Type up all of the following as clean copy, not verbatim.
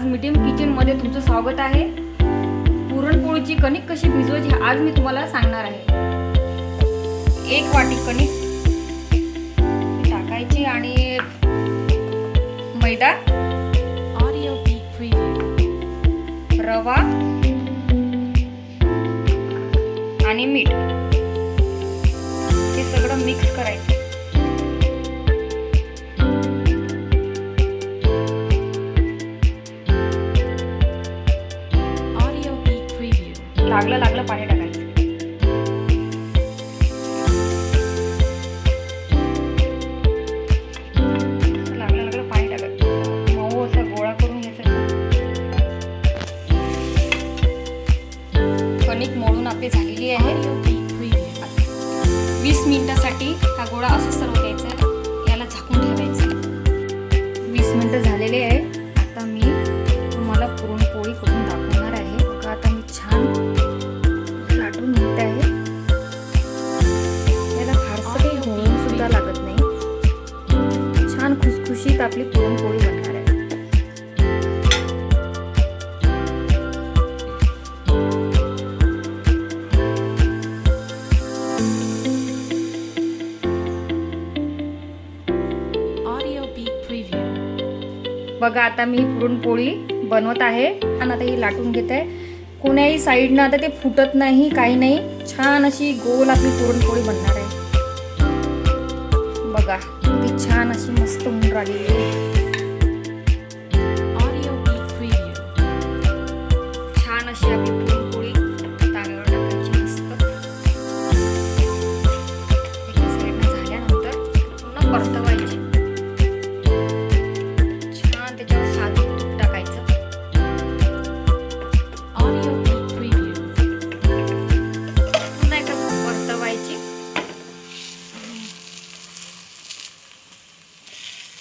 आज मीडियम किचनमध्ये तुमचं स्वागत आहे। पुरणपोळीची कणिक कशी भिजवायची आज मी तुम्हाला सांगणार आहे। 1 वाटी कणिक टाकायची आणि मैदा, रवा आणि मीठ हे सगळं मिक्स करायचं। लागलं पाणी टाकायचं। लागलं पाणी टाकायचं। मऊ असा गोळा करून घ्यायचा। कणिक मळून आपली झालेली आहे। 20 मिनिटासाठी हा गोळा असं सर्व द्यायचा। याला झाकून ठेवायचं। 20 मिनिटं झालेले आहे। आता मी तुम्हाला पुरणपोळी करून दाखवणार आहे। बघा आता मी छान लाटून घेत आहे। याला फारसं काही होऊन सुद्धा लागत नाही। छान खुसखुशीत आपली पुरणपोळी बनणार आहे। बघा आता मी पुरणपोळी बनवत आहे आणि आता ही लाटून घेत आहे। कोण्याही साईडनं आता ते फुटत नाही, काही नाही। छान अशी गोल आपली पुरणपोळी बनणार आहे। बघा किती छान अशी मस्त होऊन राहिली आहे। छान अशी आपली पुरणपोळी तव्यावर टाकायची मस्त। एका साईडनं झाल्यानंतर पुन्हा परतवायची। छान त्याच्यावर साधं तूप टाकायचं।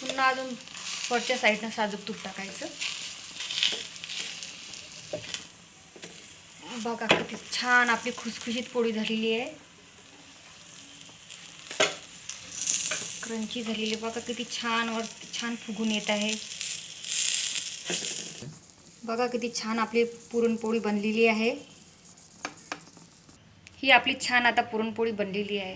पुन्हा अजून वरच्या साईडनं साजूक तूप टाकायचं। बघा किती छान आपली खुसखुशीत पोळी झालेली आहे। क्रंची झालेली बघा किती छान वरती छान फुगून येत आहे। बघा किती छान आपली पुरणपोळी बनलेली आहे। ही आपली छान आता पुरणपोळी बनलेली आहे।